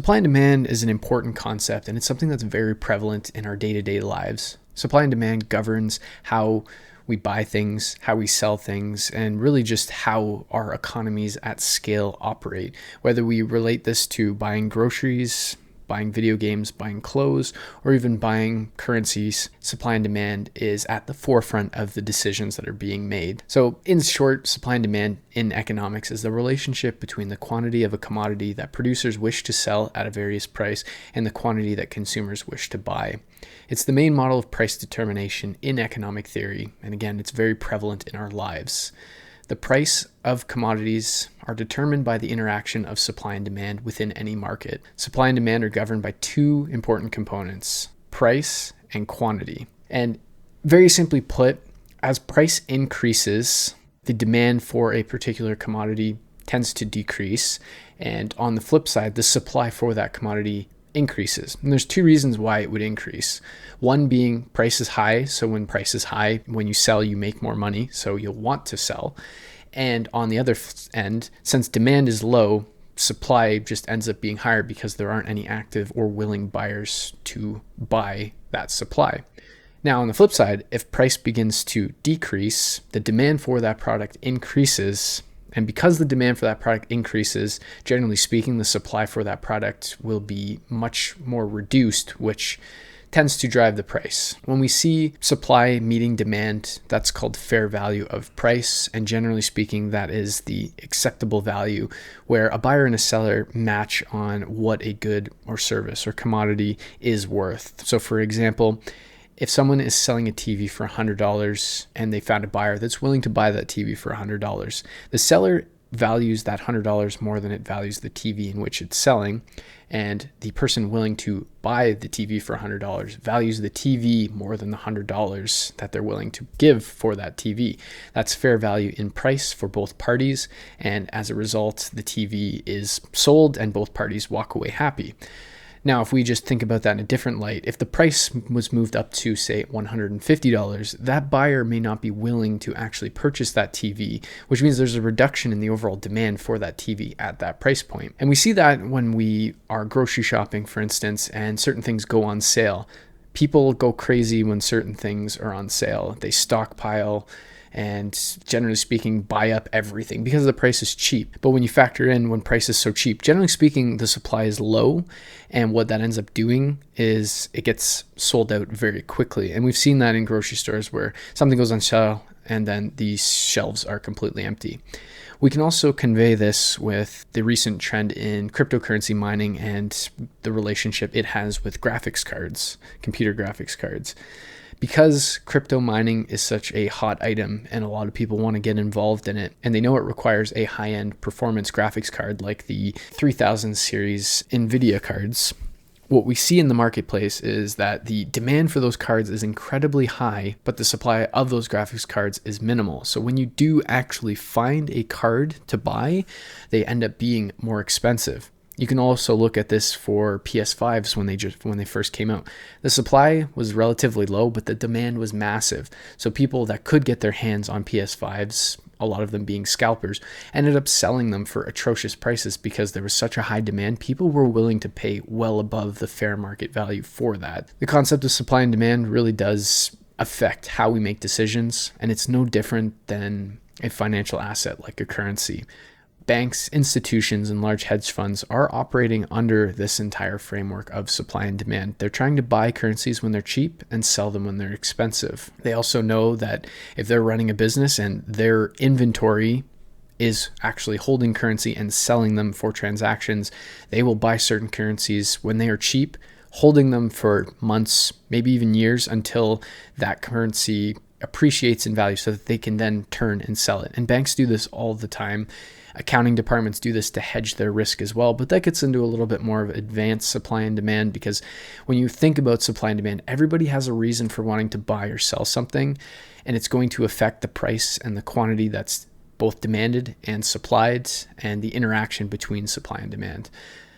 Supply and demand is an important concept, and it's something that's very prevalent in our day-to-day lives. Supply and demand governs how we buy things, how we sell things, and really just how our economies at scale operate. Whether we relate this to buying groceries, buying video games, buying clothes, or even buying currencies, supply and demand is at the forefront of the decisions that are being made. So in short, supply and demand in economics is the relationship between the quantity of a commodity that producers wish to sell at a various price and the quantity that consumers wish to buy. It's the main model of price determination in economic theory, and again, it's very prevalent in our lives. The price of commodities are determined by the interaction of supply and demand within any market. Supply and demand are governed by two important components, price and quantity. And very simply put, as price increases, the demand for a particular commodity tends to decrease. And on the flip side, the supply for that commodity increases. And there's two reasons why it would increase. One being price is high. So when price is high, when you sell, you make more money. So you'll want to sell. And on the other end, since demand is low, supply just ends up being higher because there aren't any active or willing buyers to buy that supply. Now, on the flip side, if price begins to decrease, the demand for that product increases. And because the demand for that product increases, generally speaking, the supply for that product will be much more reduced, which tends to drive the price. When we see supply meeting demand, that's called fair value of price. And generally speaking, that is the acceptable value where a buyer and a seller match on what a good or service or commodity is worth. So for example, if someone is selling a TV for $100 and they found a buyer that's willing to buy that TV for $100, the seller values that $100 more than it values the TV in which it's selling. And the person willing to buy the TV for $100 values the TV more than the $100 that they're willing to give for that TV. That's fair value in price for both parties. And as a result, the TV is sold and both parties walk away happy. Now, if we just think about that in a different light, if the price was moved up to, say, $150, that buyer may not be willing to actually purchase that TV, which means there's a reduction in the overall demand for that TV at that price point. And we see that when we are grocery shopping, for instance, and certain things go on sale. People go crazy when certain things are on sale. They stockpile and generally speaking, buy up everything because the price is cheap. But when you factor in when price is so cheap, generally speaking, the supply is low. And what that ends up doing is it gets sold out very quickly. And we've seen that in grocery stores where something goes on sale and then these shelves are completely empty. We can also convey this with the recent trend in cryptocurrency mining and the relationship it has with graphics cards, computer graphics cards. Because crypto mining is such a hot item and a lot of people want to get involved in it, and they know it requires a high-end performance graphics card like the 3000 series NVIDIA cards, what we see in the marketplace is that the demand for those cards is incredibly high, but the supply of those graphics cards is minimal. So when you do actually find a card to buy, they end up being more expensive. You can also look at this for PS5s when they first came out. The supply was relatively low, but the demand was massive. So people that could get their hands on PS5s, a lot of them being scalpers, ended up selling them for atrocious prices because there was such a high demand. People were willing to pay well above the fair market value for that. The concept of supply and demand really does affect how we make decisions, and it's no different than a financial asset like a currency. Banks, institutions, and large hedge funds are operating under this entire framework of supply and demand. They're trying to buy currencies when they're cheap and sell them when they're expensive. They also know that if they're running a business and their inventory is actually holding currency and selling them for transactions, they will buy certain currencies when they are cheap, holding them for months, maybe even years, until that currency appreciates in value so that they can then turn and sell it. And banks do this all the time. Accounting departments do this to hedge their risk as well, but that gets into a little bit more of advanced supply and demand, because when you think about supply and demand, everybody has a reason for wanting to buy or sell something, and it's going to affect the price and the quantity that's both demanded and supplied, and the interaction between supply and demand.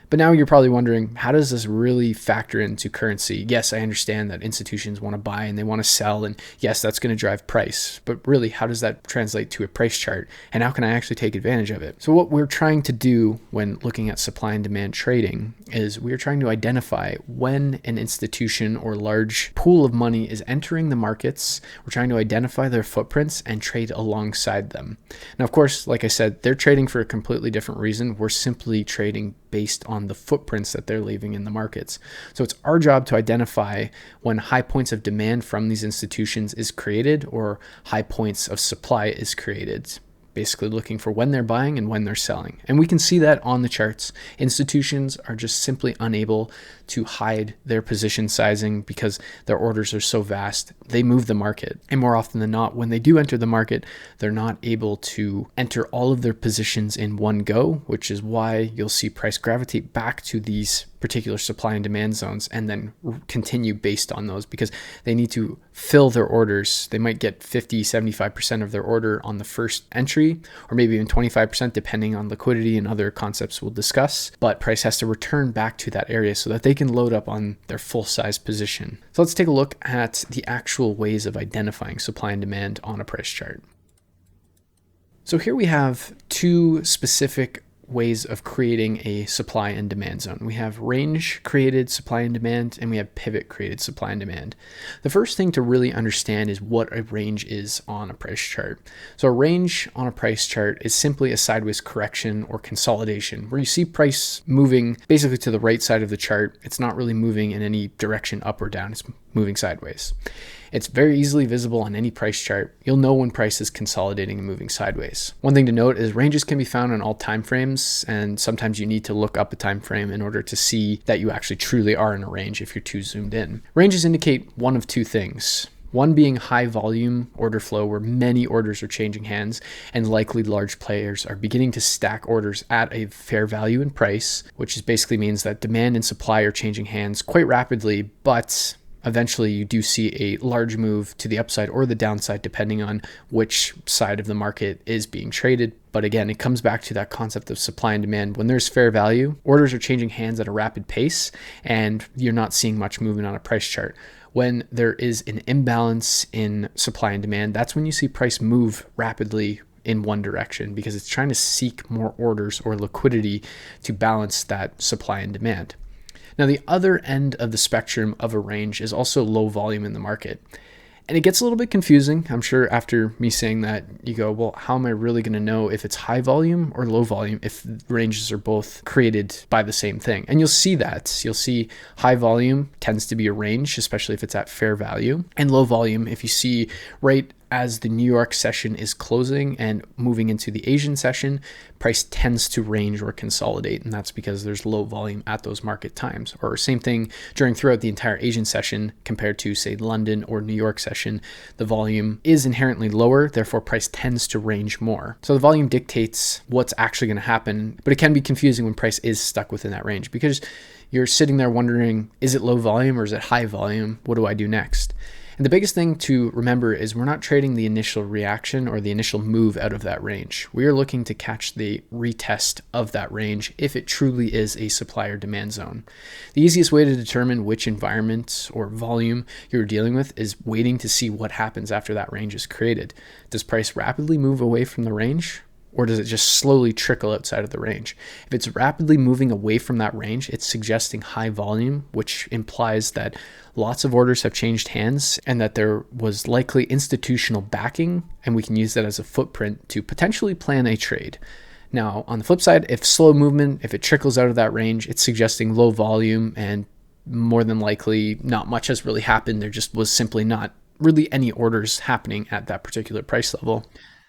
But now you're probably wondering, how does this really factor into currency? Yes, I understand that institutions want to buy and they want to sell, and yes, that's going to drive price. But really, how does that translate to a price chart? And how can I actually take advantage of it? So what we're trying to do when looking at supply and demand trading is we're trying to identify when an institution or large pool of money is entering the markets. We're trying to identify their footprints and trade alongside them. Now, of course, like I said, they're trading for a completely different reason. We're simply trading based on the footprints that they're leaving in the markets. So it's our job to identify when high points of demand from these institutions is created or high points of supply is created. Basically looking for when they're buying and when they're selling. And we can see that on the charts. Institutions are just simply unable to hide their position sizing because their orders are so vast. They move the market. And more often than not, when they do enter the market, they're not able to enter all of their positions in one go, which is why you'll see price gravitate back to these particular supply and demand zones and then continue based on those because they need to fill their orders. They might get 50, 75% of their order on the first entry, or maybe even 25% depending on liquidity and other concepts we'll discuss. But price has to return back to that area so that they can load up on their full size position. So let's take a look at the actual ways of identifying supply and demand on a price chart. So here we have two specific ways of creating a supply and demand zone. We have range created supply and demand, and we have pivot created supply and demand. The first thing to really understand is what a range is on a price chart. So a range on a price chart is simply a sideways correction or consolidation where you see price moving basically to the right side of the chart. It's not really moving in any direction up or down. It's moving sideways. It's very easily visible on any price chart. You'll know when price is consolidating and moving sideways. One thing to note is ranges can be found on all time frames, and sometimes you need to look up a time frame in order to see that you actually truly are in a range if you're too zoomed in. Ranges indicate one of two things. One being high volume order flow where many orders are changing hands and likely large players are beginning to stack orders at a fair value in price, which basically means that demand and supply are changing hands quite rapidly, but eventually you do see a large move to the upside or the downside depending on which side of the market is being traded. But again, it comes back to that concept of supply and demand. When there's fair value, orders are changing hands at a rapid pace and you're not seeing much movement on a price chart. When there is an imbalance in supply and demand, that's when you see price move rapidly in one direction because it's trying to seek more orders or liquidity to balance that supply and demand. Now, the other end of the spectrum of a range is also low volume in the market. And it gets a little bit confusing. I'm sure after me saying that, you go, well, how am I really going to know if it's high volume or low volume if ranges are both created by the same thing? And you'll see that. You'll see high volume tends to be a range, especially if it's at fair value. And low volume, if you see right as the New York session is closing and moving into the Asian session, price tends to range or consolidate, and that's because there's low volume at those market times. Or same thing throughout the entire Asian session compared to, say, London or New York session, the volume is inherently lower, therefore price tends to range more. So the volume dictates what's actually going to happen, but it can be confusing when price is stuck within that range because you're sitting there wondering, is it low volume or is it high volume? What do I do next? And the biggest thing to remember is we're not trading the initial reaction or the initial move out of that range. We are looking to catch the retest of that range if it truly is a supply or demand zone. The easiest way to determine which environment or volume you're dealing with is waiting to see what happens after that range is created. Does price rapidly move away from the range? Or does it just slowly trickle outside of the range? If it's rapidly moving away from that range, it's suggesting high volume, which implies that lots of orders have changed hands and that there was likely institutional backing, and we can use that as a footprint to potentially plan a trade. Now, on the flip side, if slow movement, if it trickles out of that range, it's suggesting low volume and more than likely not much has really happened. There just was simply not really any orders happening at that particular price level.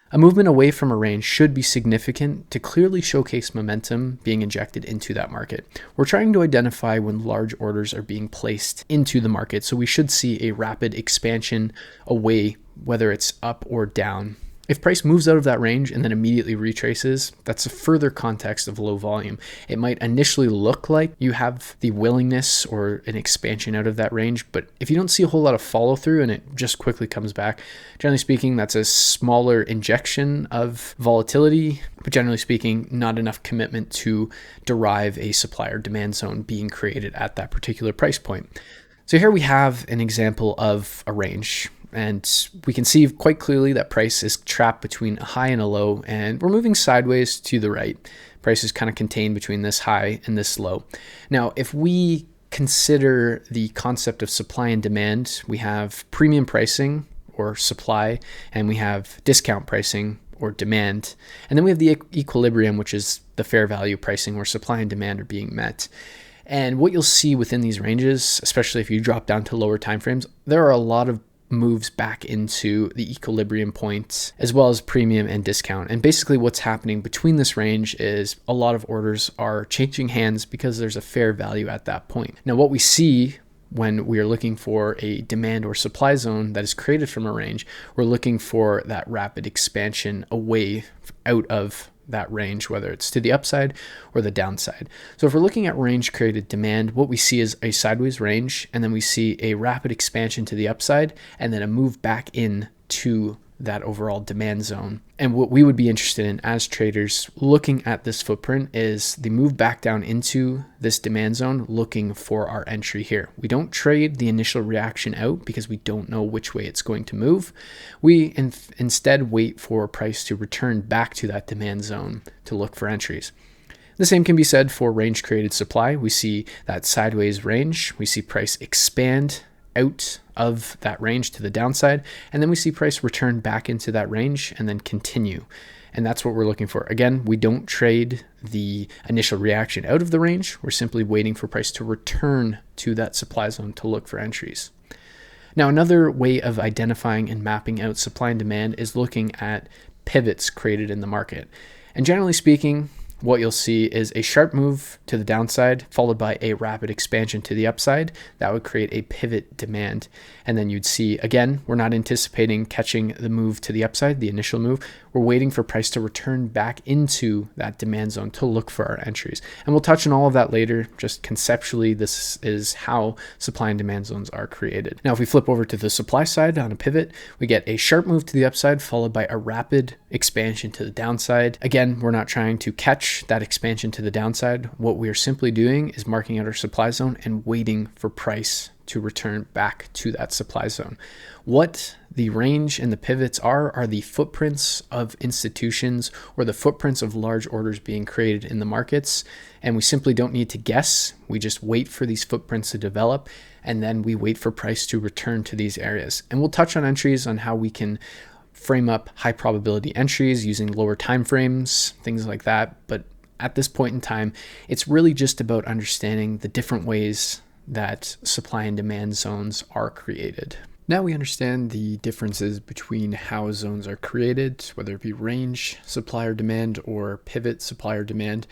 A movement away from a range should be significant to clearly showcase momentum being injected into that market. We're trying to identify when large orders are being placed into the market, so we should see a rapid expansion away, whether it's up or down. If price moves out of that range and then immediately retraces, that's a further context of low volume. It might initially look like you have the willingness or an expansion out of that range, but if you don't see a whole lot of follow through and it just quickly comes back, generally speaking, that's a smaller injection of volatility, but generally speaking, not enough commitment to derive a supply or demand zone being created at that particular price point. So here we have an example of a range. And we can see quite clearly that price is trapped between a high and a low, and we're moving sideways to the right. Price is kind of contained between this high and this low. Now, if we consider the concept of supply and demand, we have premium pricing or supply, and we have discount pricing or demand. And then we have the equilibrium, which is the fair value pricing where supply and demand are being met. And what you'll see within these ranges, especially if you drop down to lower timeframes, there are a lot of moves back into the equilibrium points as well as premium and discount. And basically what's happening between this range is a lot of orders are changing hands because there's a fair value at that point. Now, what we see when we are looking for a demand or supply zone that is created from a range, we're looking for that rapid expansion away out of that range, whether it's to the upside or the downside. So if we're looking at range created demand, what we see is a sideways range, and then we see a rapid expansion to the upside, and then a move back in to that overall demand zone. And what we would be interested in as traders looking at this footprint is the move back down into this demand zone, looking for our entry here. We don't trade the initial reaction out because we don't know which way it's going to move. We instead wait for price to return back to that demand zone to look for entries. The same can be said for range created supply. We see that sideways range. We see price expand out of that range to the downside, and then we see price return back into that range and then continue. And that's what we're looking for. Again, we don't trade the initial reaction out of the range. We're simply waiting for price to return to that supply zone to look for entries. Now, another way of identifying and mapping out supply and demand is looking at pivots created in the market. And generally speaking, what you'll see is a sharp move to the downside followed by a rapid expansion to the upside. That would create a pivot demand. And then you'd see, again, we're not anticipating catching the move to the upside, the initial move. We're waiting for price to return back into that demand zone to look for our entries. And we'll touch on all of that later. Just conceptually, this is how supply and demand zones are created. Now, if we flip over to the supply side on a pivot, we get a sharp move to the upside followed by a rapid expansion to the downside. Again, we're not trying to catch that expansion to the downside. What we are simply doing is marking out our supply zone and waiting for price to return back to that supply zone. What the range and the pivots are the footprints of institutions or the footprints of large orders being created in the markets. And we simply don't need to guess. We just wait for these footprints to develop, and then we wait for price to return to these areas. And we'll touch on entries, on how we can frame up high probability entries using lower time frames, things like that. But at this point in time, it's really just about understanding the different ways that supply and demand zones are created. Now we understand the differences between how zones are created, whether it be range, supply or demand, or pivot, supply or demand.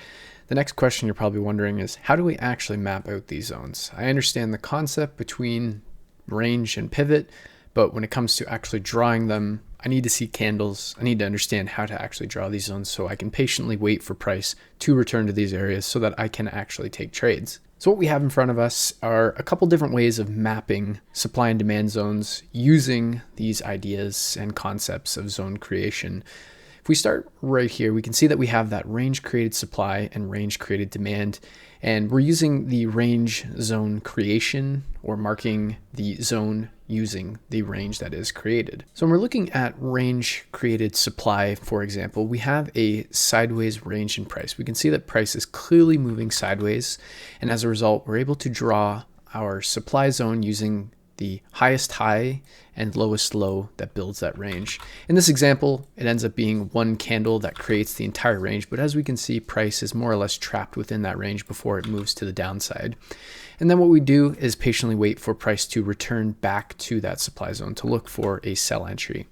The next question you're probably wondering is, how do we actually map out these zones? I understand the concept between range and pivot, but when it comes to actually drawing them, I need to see candles. I need to understand how to actually draw these zones so I can patiently wait for price to return to these areas so that I can actually take trades. So what we have in front of us are a couple different ways of mapping supply and demand zones using these ideas and concepts of zone creation. If we start right here, we can see that we have that range created supply and range created demand. And we're using the range zone creation, or marking the zone using the range that is created. So when we're looking at range created supply, for example, we have a sideways range in price. We can see that price is clearly moving sideways. And as a result, we're able to draw our supply zone using the highest high and lowest low that builds that range. In this example, it ends up being one candle that creates the entire range, but as we can see, price is more or less trapped within that range before it moves to the downside. And then what we do is patiently wait for price to return back to that supply zone to look for a sell entry.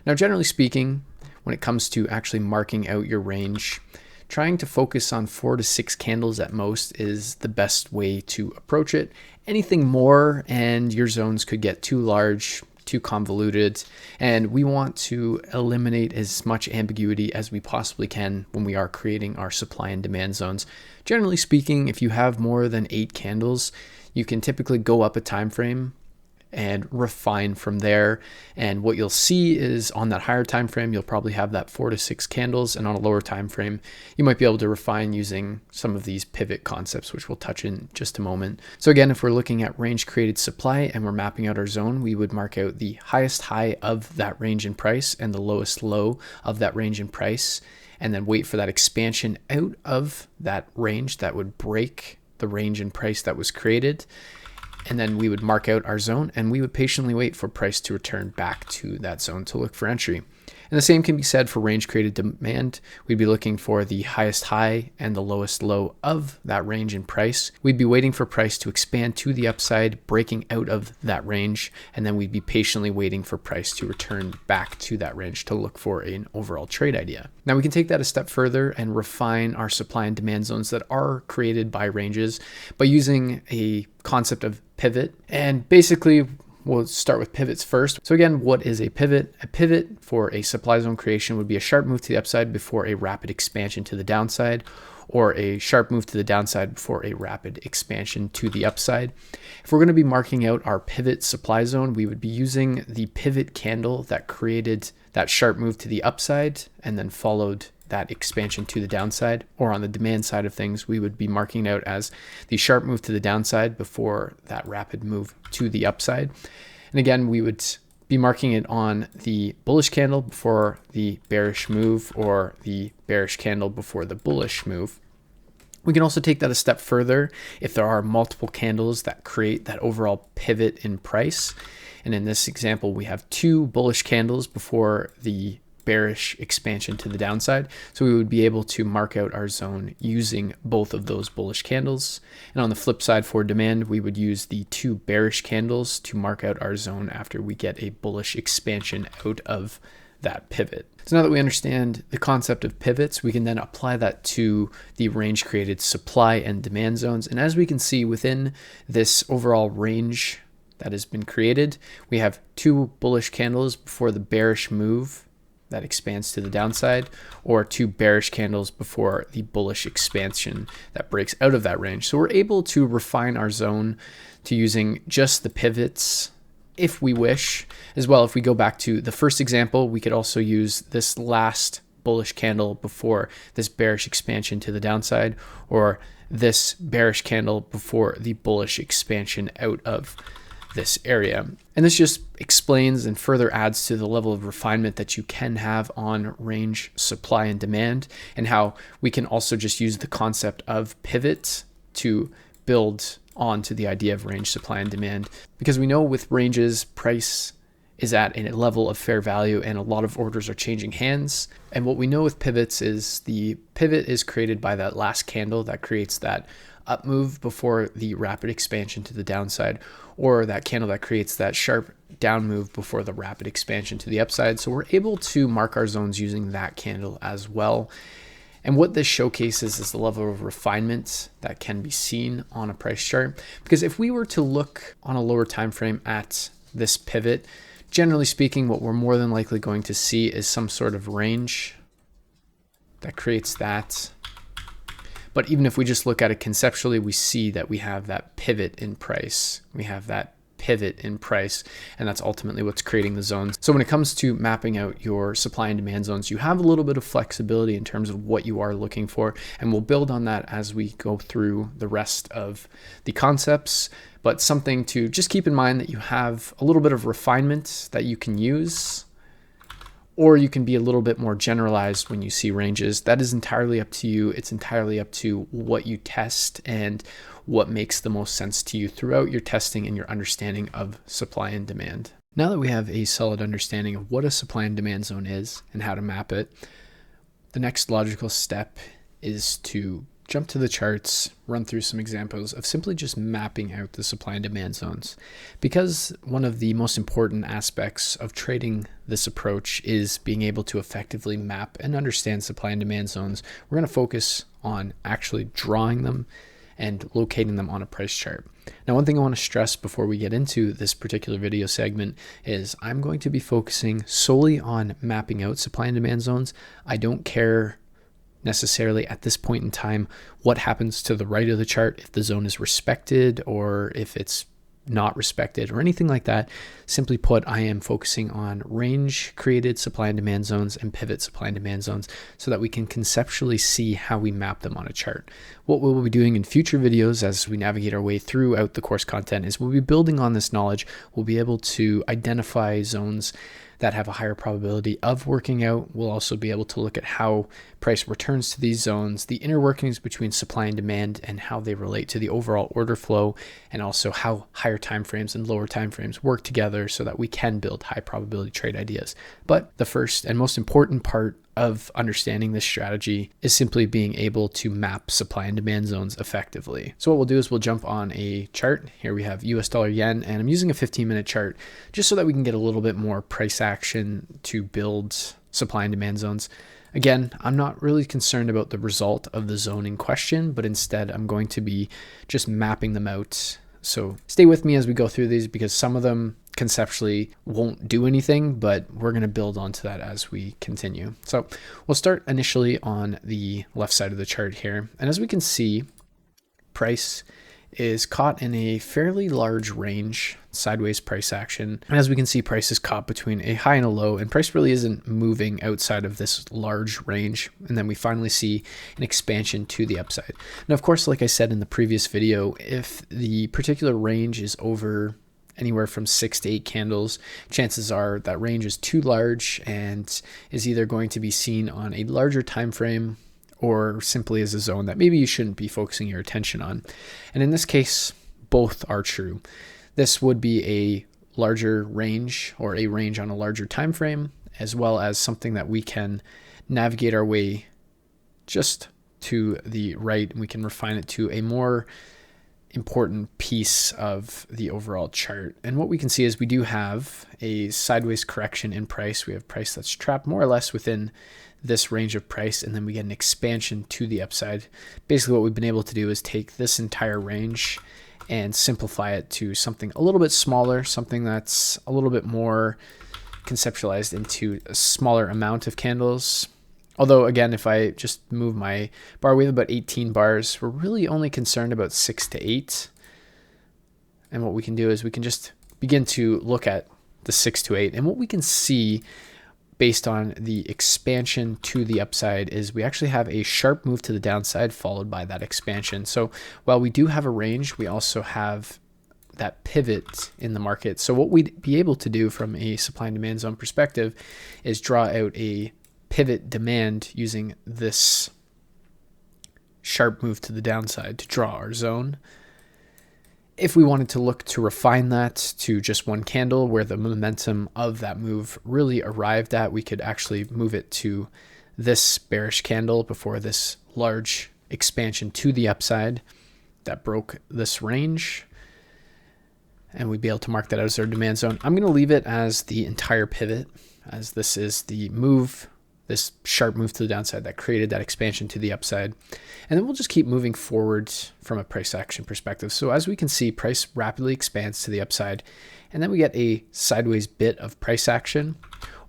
Now, generally speaking, when it comes to actually marking out your range, trying to focus on 4 to 6 candles at most is the best way to approach it. Anything more and your zones could get too large, too convoluted, and we want to eliminate as much ambiguity as we possibly can when we are creating our supply and demand zones. Generally speaking, if you have more than 8 candles, you can typically go up a time frame and refine from there. And what you'll see is on that higher time frame, you'll probably have that 4 to 6 candles, and on a lower time frame, you might be able to refine using some of these pivot concepts, which we'll touch in just a moment. So again, if we're looking at range created supply and we're mapping out our zone, we would mark out the highest high of that range in price and the lowest low of that range in price, and then wait for that expansion out of that range that would break the range in price that was created. And then we would mark out our zone, and we would patiently wait for price to return back to that zone to look for entry. And the same can be said for range created demand. We'd be looking for the highest high and the lowest low of that range in price. We'd be waiting for price to expand to the upside, breaking out of that range, and then we'd be patiently waiting for price to return back to that range to look for an overall trade idea. Now we can take that a step further and refine our supply and demand zones that are created by ranges by using a concept of pivot. And basically, we'll start with pivots first. So again, what is a pivot? A pivot for a supply zone creation would be a sharp move to the upside before a rapid expansion to the downside, or a sharp move to the downside before a rapid expansion to the upside. If we're going to be marking out our pivot supply zone, we would be using the pivot candle that created that sharp move to the upside and then followed that expansion to the downside. Or on the demand side of things, we would be marking out as the sharp move to the downside before that rapid move to the upside. And again, we would be marking it on the bullish candle before the bearish move, or the bearish candle before the bullish move. We can also take that a step further if there are multiple candles that create that overall pivot in price. And in this example, we have 2 bullish candles before the bearish expansion to the downside. So we would be able to mark out our zone using both of those bullish candles. And on the flip side for demand, we would use the 2 bearish candles to mark out our zone after we get a bullish expansion out of that pivot. So now that we understand the concept of pivots, we can then apply that to the range created supply and demand zones. And as we can see within this overall range that has been created, we have 2 bullish candles before the bearish move that expands to the downside, or 2 bearish candles before the bullish expansion that breaks out of that range. So we're able to refine our zone to using just the pivots if we wish. As well, if we go back to the first example, we could also use this last bullish candle before this bearish expansion to the downside, or this bearish candle before the bullish expansion out of this area. And this just explains and further adds to the level of refinement that you can have on range supply and demand, and how we can also just use the concept of pivots to build onto the idea of range supply and demand. Because we know with ranges, price is at a level of fair value and a lot of orders are changing hands. And what we know with pivots is the pivot is created by that last candle that creates that up move before the rapid expansion to the downside, or that candle that creates that sharp down move before the rapid expansion to the upside. So we're able to mark our zones using that candle as well. And what this showcases is the level of refinement that can be seen on a price chart. Because if we were to look on a lower time frame at this pivot, generally speaking, what we're more than likely going to see is some sort of range that creates that. But even if we just look at it conceptually, we see that we have that pivot in price. We have that pivot in price, and that's ultimately what's creating the zones. So when it comes to mapping out your supply and demand zones, you have a little bit of flexibility in terms of what you are looking for, and we'll build on that as we go through the rest of the concepts. But something to just keep in mind, that you have a little bit of refinement that you can use, or you can be a little bit more generalized when you see ranges. That is entirely up to you. It's entirely up to what you test and what makes the most sense to you throughout your testing and your understanding of supply and demand. Now that we have a solid understanding of what a supply and demand zone is and how to map it, the next logical step is to jump to the charts, run through some examples of simply just mapping out the supply and demand zones. Because one of the most important aspects of trading this approach is being able to effectively map and understand supply and demand zones, we're going to focus on actually drawing them and locating them on a price chart. Now, one thing I want to stress before we get into this particular video segment is I'm going to be focusing solely on mapping out supply and demand zones. I don't care necessarily at this point in time what happens to the right of the chart, if the zone is respected or if it's not respected or anything like that. Simply put, I am focusing on range created supply and demand zones and pivot supply and demand zones so that we can conceptually see how we map them on a chart. What we'll be doing in future videos as we navigate our way throughout the course content is we'll be building on this knowledge. We'll be able to identify zones that have a higher probability of working out. We'll also be able to look at how price returns to these zones, the inner workings between supply and demand, and how they relate to the overall order flow, and also how higher timeframes and lower timeframes work together so that we can build high probability trade ideas. But the first and most important part of understanding this strategy is simply being able to map supply and demand zones effectively. So what we'll do is we'll jump on a chart. Here we have US dollar yen, and I'm using a 15-minute chart just so that we can get a little bit more price action to build supply and demand zones. Again, I'm not really concerned about the result of the zone in question, but instead I'm going to be just mapping them out. So stay with me as we go through these because some of them conceptually won't do anything, but we're going to build onto that as we continue. So we'll start initially on the left side of the chart here. And as we can see, price is caught in a fairly large range, sideways price action. And as we can see, price is caught between a high and a low, and price really isn't moving outside of this large range. And then we finally see an expansion to the upside. Now, of course, like I said in the previous video, if the particular range is over anywhere from 6 to 8 candles, chances are that range is too large and is either going to be seen on a larger time frame or simply as a zone that maybe you shouldn't be focusing your attention on. And in this case, both are true. This would be a larger range or a range on a larger time frame, as well as something that we can navigate our way just to the right, and we can refine it to a more important piece of the overall chart. And what we can see is we do have a sideways correction in price. We have price that's trapped more or less within this range of price, and then we get an expansion to the upside. Basically what we've been able to do is take this entire range and simplify it to something a little bit smaller, something that's a little bit more conceptualized into a smaller amount of candles. Although, again, if I just move my bar, we have about 18 bars. We're really only concerned about 6 to 8. And what we can do is we can just begin to look at the 6 to 8. And what we can see based on the expansion to the upside is we actually have a sharp move to the downside followed by that expansion. So while we do have a range, we also have that pivot in the market. So what we'd be able to do from a supply and demand zone perspective is draw out a pivot demand using this sharp move to the downside to draw our zone. If we wanted to look to refine that to just one candle where the momentum of that move really arrived at, we could actually move it to this bearish candle before this large expansion to the upside that broke this range. And we'd be able to mark that as our demand zone. I'm going to leave it as the entire pivot, as this is the move, this sharp move to the downside that created that expansion to the upside. And then we'll just keep moving forward from a price action perspective. So as we can see, price rapidly expands to the upside, and then we get a sideways bit of price action,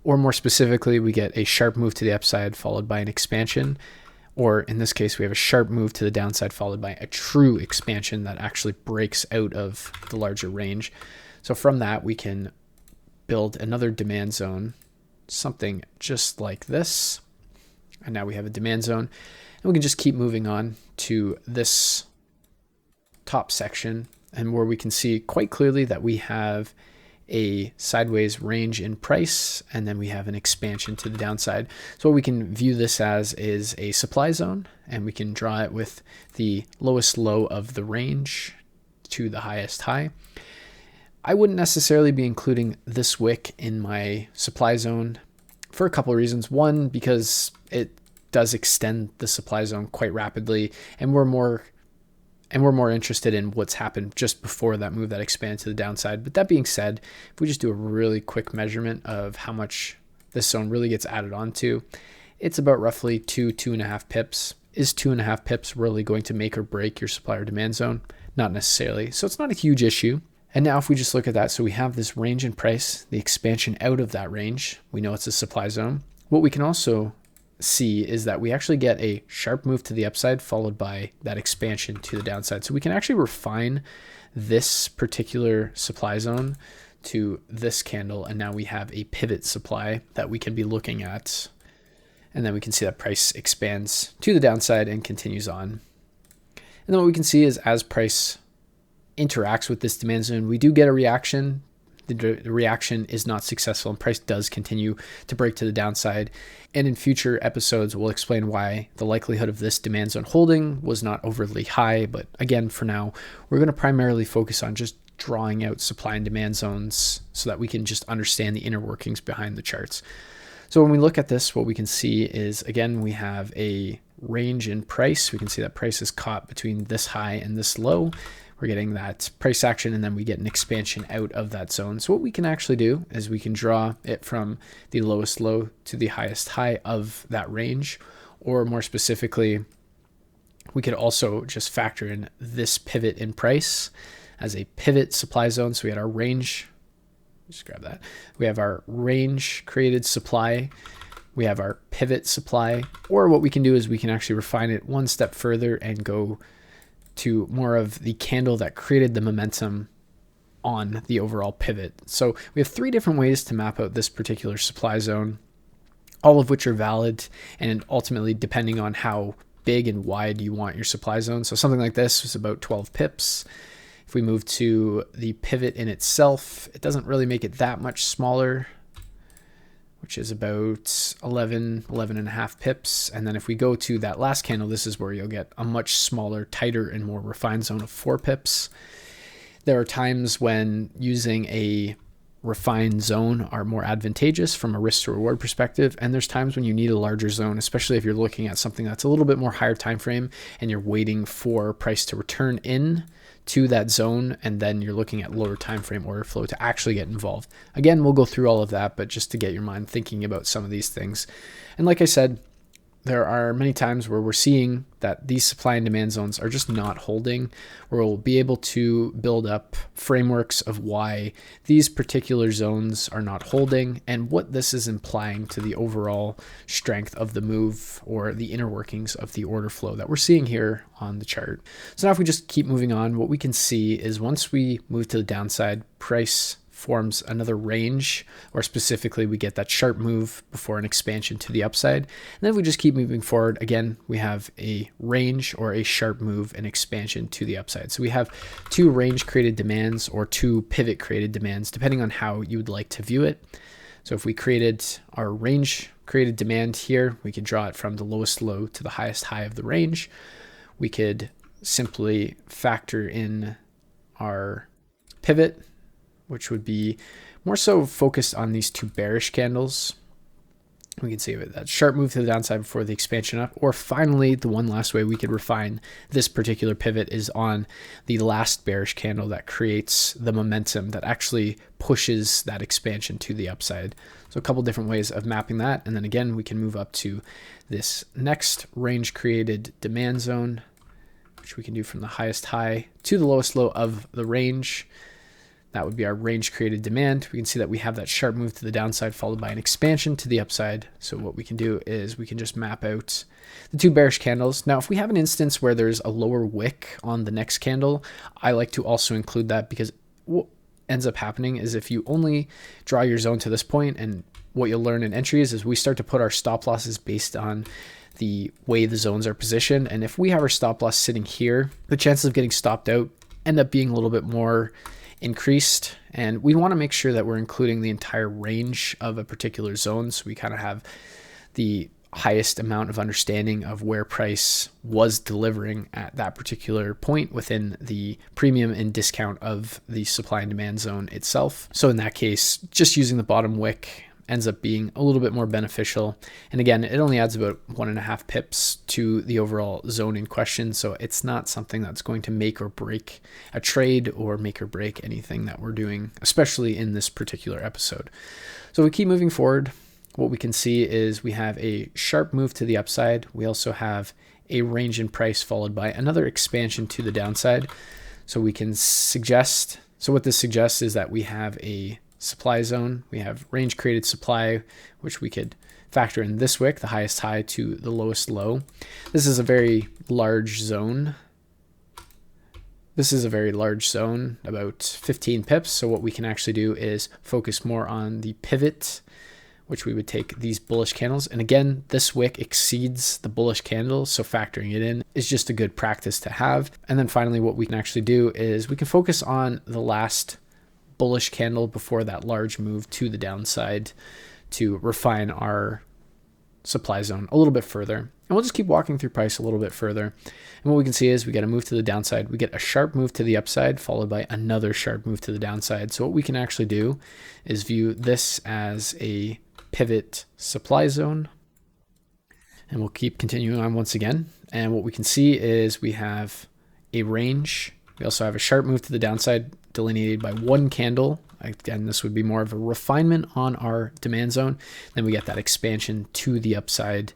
or more specifically, we get a sharp move to the upside followed by an expansion, or in this case, we have a sharp move to the downside followed by a true expansion that actually breaks out of the larger range. So from that, we can build another demand zone, something just like this. And now we have a demand zone, and we can just keep moving on to this top section, and where we can see quite clearly that we have a sideways range in price, and then we have an expansion to the downside. So what we can view this as is a supply zone, and we can draw it with the lowest low of the range to the highest high. I wouldn't necessarily be including this wick in my supply zone for a couple of reasons. One, because it does extend the supply zone quite rapidly, and we're more interested in what's happened just before that move that expanded to the downside. But that being said, if we just do a really quick measurement of how much this zone really gets added onto, it's about roughly 2.5 pips. Is 2.5 pips really going to make or break your supply or demand zone? Not necessarily. So it's not a huge issue. And now if we just look at that, so we have this range in price, the expansion out of that range, we know it's a supply zone. What we can also see is that we actually get a sharp move to the upside followed by that expansion to the downside. So we can actually refine this particular supply zone to this candle, and now we have a pivot supply that we can be looking at. And then we can see that price expands to the downside and continues on. And then what we can see is as price interacts with this demand zone, we do get a reaction. The reaction is not successful and price does continue to break to the downside. And in future episodes, we'll explain why the likelihood of this demand zone holding was not overly high. But again, for now, we're going to primarily focus on just drawing out supply and demand zones so that we can just understand the inner workings behind the charts. So when we look at this, what we can see is, again, we have a range in price. We can see that price is caught between this high and this low. We're getting that price action, and then we get an expansion out of that zone. So what we can actually do is we can draw it from the lowest low to the highest high of that range, or more specifically, we could also just factor in this pivot in price as a pivot supply zone. So we had our range, just grab that. We have our range created supply. We have our pivot supply, or what we can do is we can actually refine it one step further and go to more of the candle that created the momentum on the overall pivot. So we have 3 different ways to map out this particular supply zone, all of which are valid, and ultimately depending on how big and wide you want your supply zone. So something like this was about 12 pips. If we move to the pivot in itself, it doesn't really make it that much smaller, which is about 11 and a half pips. And then if we go to that last candle, this is where you'll get a much smaller, tighter, and more refined zone of 4 pips. There are times when using a refined zone are more advantageous from a risk to reward perspective. And there's times when you need a larger zone, especially if you're looking at something that's a little bit more higher time frame and you're waiting for price to return in to that zone, and then you're looking at lower time frame order flow to actually get involved. Again, we'll go through all of that, but just to get your mind thinking about some of these things. And like I said, there are many times where we're seeing that these supply and demand zones are just not holding, where we'll be able to build up frameworks of why these particular zones are not holding and what this is implying to the overall strength of the move or the inner workings of the order flow that we're seeing here on the chart. So now if we just keep moving on, what we can see is once we move to the downside, price forms another range, or specifically we get that sharp move before an expansion to the upside. And then if we just keep moving forward, again, we have a range or a sharp move and expansion to the upside. So we have 2 range created demands or 2 pivot created demands, depending on how you would like to view it. So if we created our range created demand here, we could draw it from the lowest low to the highest high of the range. We could simply factor in our pivot, which would be more so focused on these 2 bearish candles. We can see that sharp move to the downside before the expansion up. Or finally, the one last way we could refine this particular pivot is on the last bearish candle that creates the momentum that actually pushes that expansion to the upside. So a couple different ways of mapping that. And then again, we can move up to this next range created demand zone, which we can do from the highest high to the lowest low of the range. That would be our range created demand. We can see that we have that sharp move to the downside followed by an expansion to the upside. So what we can do is we can just map out the 2 bearish candles. Now, if we have an instance where there's a lower wick on the next candle, I like to also include that, because what ends up happening is if you only draw your zone to this point, and what you'll learn in entries is we start to put our stop losses based on the way the zones are positioned. And if we have our stop loss sitting here, the chances of getting stopped out end up being a little bit more increased, and we want to make sure that we're including the entire range of a particular zone, so we kind of have the highest amount of understanding of where price was delivering at that particular point within the premium and discount of the supply and demand zone itself. So in that case, just using the bottom wick ends up being a little bit more beneficial. And again, it only adds about 1.5 pips to the overall zone in question. So it's not something that's going to make or break a trade or make or break anything that we're doing, especially in this particular episode. So we keep moving forward. What we can see is we have a sharp move to the upside. We also have a range in price followed by another expansion to the downside. So we can suggest, so what this suggests is that we have a supply zone, we have range created supply, which we could factor in this wick, the highest high to the lowest low. This is a very large zone. This is a very large zone, about 15 pips. So what we can actually do is focus more on the pivot, which we would take these bullish candles. And again, this wick exceeds the bullish candle, so factoring it in is just a good practice to have. And then finally, what we can actually do is we can focus on the last bullish candle before that large move to the downside to refine our supply zone a little bit further. And we'll just keep walking through price a little bit further. And what we can see is we get a move to the downside. We get a sharp move to the upside followed by another sharp move to the downside. So what we can actually do is view this as a pivot supply zone. And we'll keep continuing on once again. And what we can see is we have a range. We also have a sharp move to the downside delineated by one candle. Again, this would be more of a refinement on our demand zone. Then we get that expansion to the upside.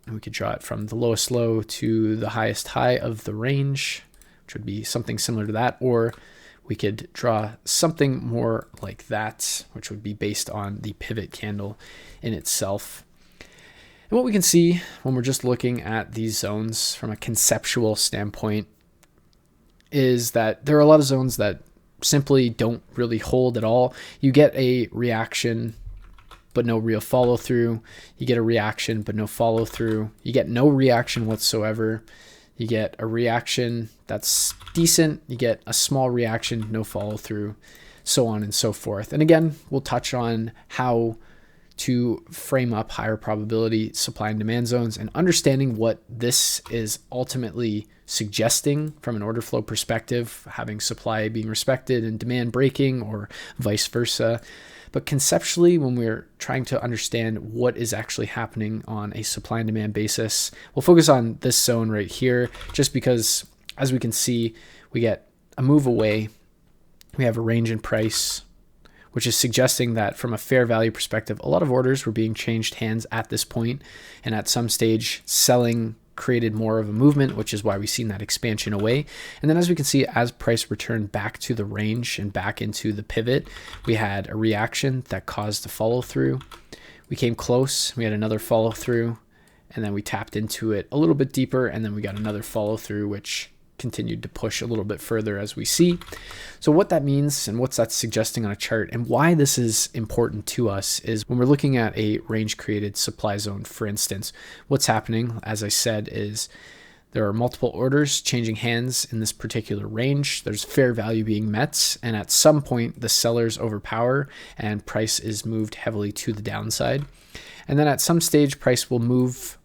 And we could draw it from the lowest low to the highest high of the range, which would be something similar to that. Or we could draw something more like that, which would be based on the pivot candle in itself. And what we can see when we're just looking at these zones from a conceptual standpoint is that there are a lot of zones that simply don't really hold at all. You get a reaction, but no real follow through. You get a reaction, but no follow through. You get no reaction whatsoever. You get a reaction that's decent. You get a small reaction, no follow through, so on and so forth. And again, we'll touch on how to frame up higher probability supply and demand zones and understanding what this is ultimately suggesting from an order flow perspective, having supply being respected and demand breaking or vice versa. But conceptually, when we're trying to understand what is actually happening on a supply and demand basis, we'll focus on this zone right here, just because as we can see, we get a move away. We have a range in price, which is suggesting that from a fair value perspective, a lot of orders were being changed hands at this point, and at some stage selling created more of a movement, which is why we've seen that expansion away. And then as we can see, as price returned back to the range and back into the pivot, we had a reaction that caused a follow through. We came close, we had another follow through, and then we tapped into it a little bit deeper, and then we got another follow through, which continued to push a little bit further as we see. So what that means and what's that suggesting on a chart and why this is important to us is when we're looking at a range created supply zone, for instance, what's happening, as I said, is there are multiple orders changing hands in this particular range. There's fair value being met, and at some point the sellers overpower and price is moved heavily to the downside. And then at some stage price will move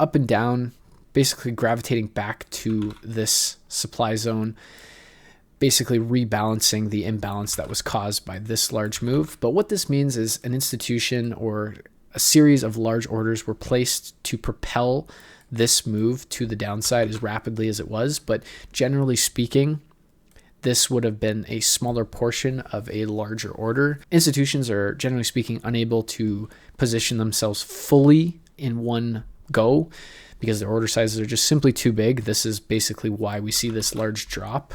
up and down, basically gravitating back to this supply zone, basically rebalancing the imbalance that was caused by this large move. But what this means is an institution or a series of large orders were placed to propel this move to the downside as rapidly as it was. But generally speaking, this would have been a smaller portion of a larger order. Institutions are generally speaking unable to position themselves fully in one go because their order sizes are just simply too big. This is basically why we see this large drop.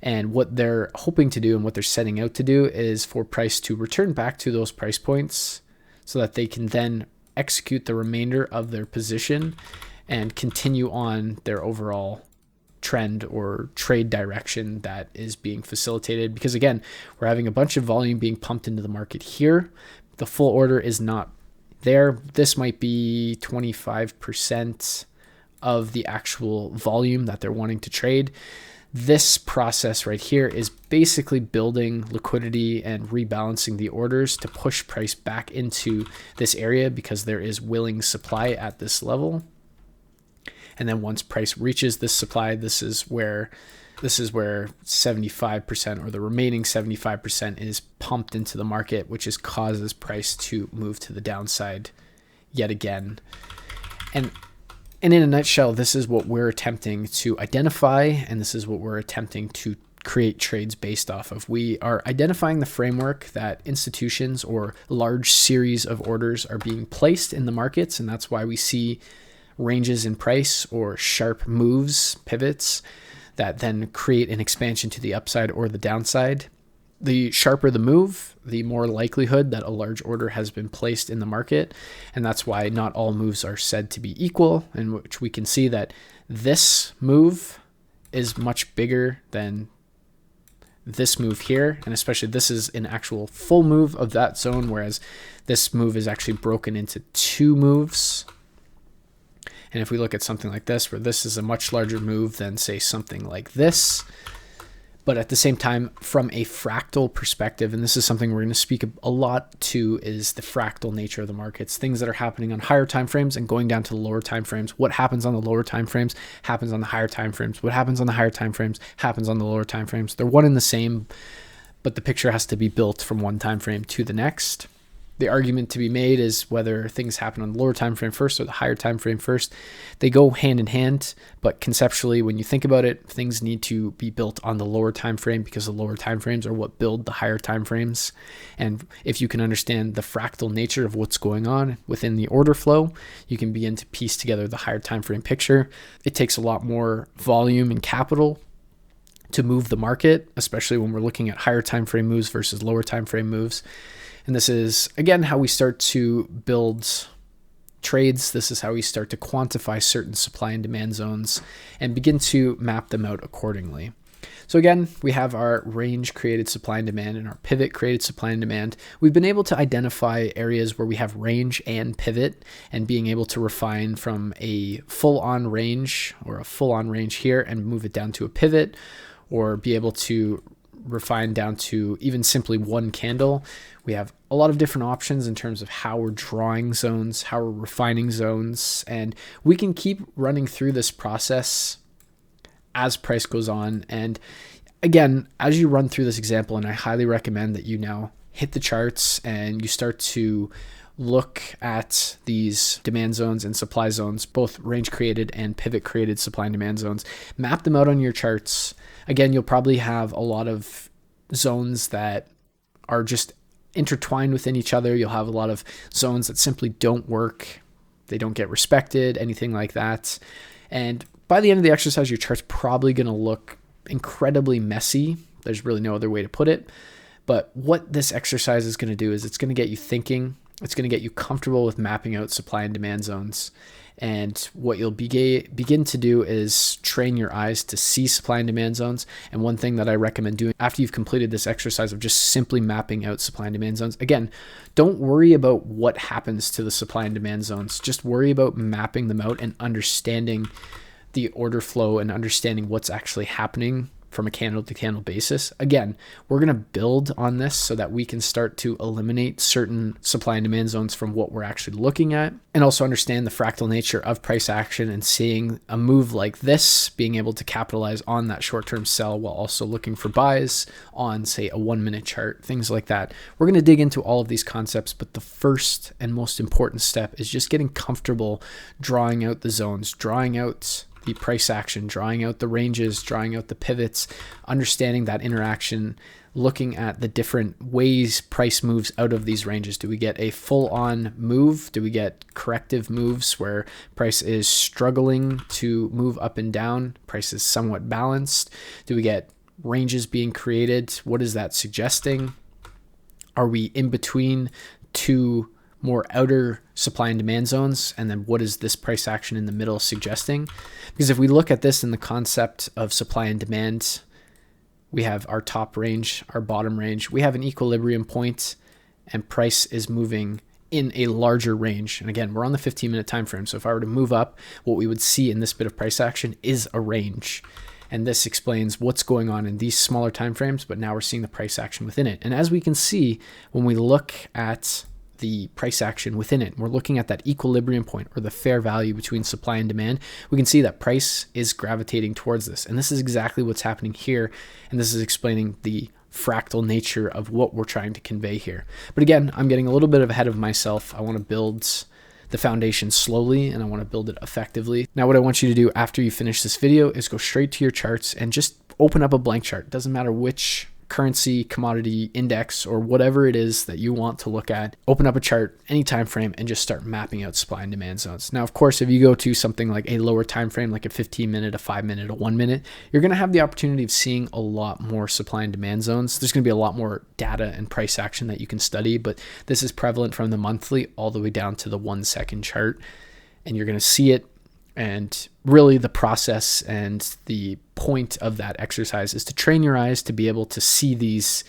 And what they're hoping to do and what they're setting out to do is for price to return back to those price points so that they can then execute the remainder of their position and continue on their overall trend or trade direction that is being facilitated. Because again, we're having a bunch of volume being pumped into the market here. The full order is not there. This might be 25% of the actual volume that they're wanting to trade. This process right here is basically building liquidity and rebalancing the orders to push price back into this area because there is willing supply at this level. And then once price reaches this supply, this is where 75% or the remaining 75% is pumped into the market, which causes price to move to the downside yet again. And in a nutshell, this is what we're attempting to identify, and this is what we're attempting to create trades based off of. We are identifying the framework that institutions or large series of orders are being placed in the markets, and that's why we see ranges in price or sharp moves, pivots, that then create an expansion to the upside or the downside. The sharper the move, the more likelihood that a large order has been placed in the market. And that's why not all moves are said to be equal, in which we can see that this move is much bigger than this move here. And especially this is an actual full move of that zone, whereas this move is actually broken into two moves. And if we look at something like this, where this is a much larger move than, say, something like this, but at the same time, from a fractal perspective, and this is something we're going to speak a lot to, is the fractal nature of the markets, things that are happening on higher time frames and going down to the lower time frames. What happens on the lower time frames happens on the higher time frames. What happens on the higher time frames happens on the lower time frames. They're one and the same, but the picture has to be built from one time frame to the next. The argument to be made is whether things happen on the lower time frame first or the higher time frame first. They go hand in hand, but conceptually, when you think about it, things need to be built on the lower time frame because the lower time frames are what build the higher time frames. And if you can understand the fractal nature of what's going on within the order flow, you can begin to piece together the higher time frame picture. It takes a lot more volume and capital to move the market, especially when we're looking at higher time frame moves versus lower time frame moves. And this is, again, how we start to build trades. This is how we start to quantify certain supply and demand zones and begin to map them out accordingly. So again, we have our range created supply and demand and our pivot created supply and demand. We've been able to identify areas where we have range and pivot, and being able to refine from a full-on range or a full-on range here and move it down to a pivot, or be able to refine down to even simply one candle. We have a lot of different options in terms of how we're drawing zones, how we're refining zones, and we can keep running through this process as price goes on. And again, as you run through this example, and I highly recommend that you now hit the charts and you start to look at these demand zones and supply zones, both range created and pivot created supply and demand zones, map them out on your charts. Again, you'll probably have a lot of zones that are just intertwined within each other. You'll have a lot of zones that simply don't work. They don't get respected, anything like that. And by the end of the exercise, your chart's probably going to look incredibly messy. There's really no other way to put it. But what this exercise is going to do is it's going to get you thinking. It's going to get you comfortable with mapping out supply and demand zones. And what you'll begin to do is train your eyes to see supply and demand zones. And one thing that I recommend doing after you've completed this exercise of just simply mapping out supply and demand zones, again, don't worry about what happens to the supply and demand zones. Just worry about mapping them out and understanding the order flow and understanding what's actually happening from a candle to candle basis. Again, we're going to build on this so that we can start to eliminate certain supply and demand zones from what we're actually looking at, and also understand the fractal nature of price action and seeing a move like this, being able to capitalize on that short-term sell while also looking for buys on, say, a 1 minute chart, things like that. We're going to dig into all of these concepts, but the first and most important step is just getting comfortable drawing out the zones, drawing out the price action, drawing out the ranges, drawing out the pivots, understanding that interaction, looking at the different ways price moves out of these ranges. Do we get a full-on move? Do we get corrective moves where price is struggling to move up and down? Price is somewhat balanced. Do we get ranges being created? What is that suggesting? Are we in between two more outer supply and demand zones? And then what is this price action in the middle suggesting? Because if we look at this in the concept of supply and demand, we have our top range, our bottom range. We have an equilibrium point, and price is moving in a larger range. And again, we're on the 15-minute time frame. So if I were to move up, what we would see in this bit of price action is a range. And this explains what's going on in these smaller time frames, but now we're seeing the price action within it. And as we can see, when we look at the price action within it, we're looking at that equilibrium point or the fair value between supply and demand. We can see that price is gravitating towards this. And this is exactly what's happening here. And this is explaining the fractal nature of what we're trying to convey here. But again, I'm getting a little bit ahead of myself. I want to build the foundation slowly and I want to build it effectively. Now, what I want you to do after you finish this video is go straight to your charts and just open up a blank chart. It doesn't matter which currency, commodity, index, or whatever it is that you want to look at, open up a chart, any time frame, and just start mapping out supply and demand zones. Now, of course, if you go to something like a lower time frame, like a 15-minute, a 5-minute, a 1-minute, you're going to have the opportunity of seeing a lot more supply and demand zones. There's going to be a lot more data and price action that you can study, but this is prevalent from the monthly all the way down to the 1-second chart, and you're going to see it. And really the process and the point of that exercise is to train your eyes to be able to see these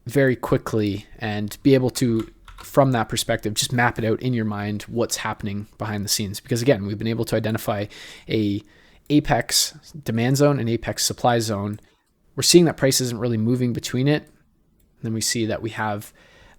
very quickly and be able to, from that perspective, just map it out in your mind what's happening behind the scenes. Because again, we've been able to identify a apex demand zone and apex supply zone. We're seeing that price isn't really moving between it. And then we see that we have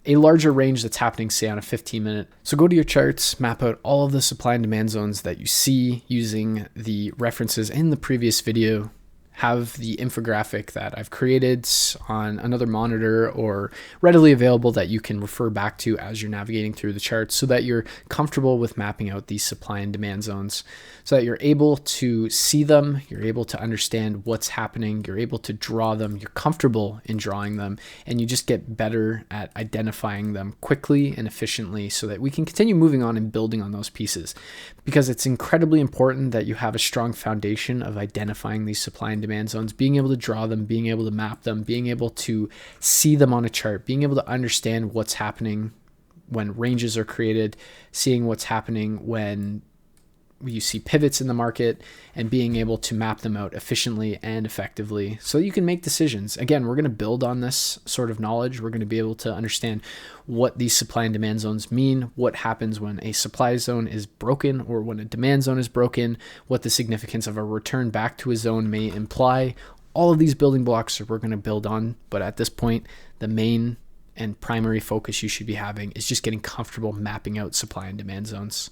a larger range that's happening, say, on a 15-minute. So go to your charts, map out all of the supply and demand zones that you see using the references in the previous video. Have the infographic that I've created on another monitor or readily available that you can refer back to as you're navigating through the charts so that you're comfortable with mapping out these supply and demand zones, so that you're able to see them, you're able to understand what's happening, you're able to draw them, you're comfortable in drawing them, and you just get better at identifying them quickly and efficiently so that we can continue moving on and building on those pieces. Because it's incredibly important that you have a strong foundation of identifying these supply and demand zones, being able to draw them, being able to map them, being able to see them on a chart, being able to understand what's happening when ranges are created, seeing what's happening when you see pivots in the market, and being able to map them out efficiently and effectively so you can make decisions. Again, we're going to build on this sort of knowledge. We're going to be able to understand what these supply and demand zones mean, what happens when a supply zone is broken or when a demand zone is broken, what the significance of a return back to a zone may imply. All of these building blocks we're going to build on, but at this point, the main and primary focus you should be having is just getting comfortable mapping out supply and demand zones.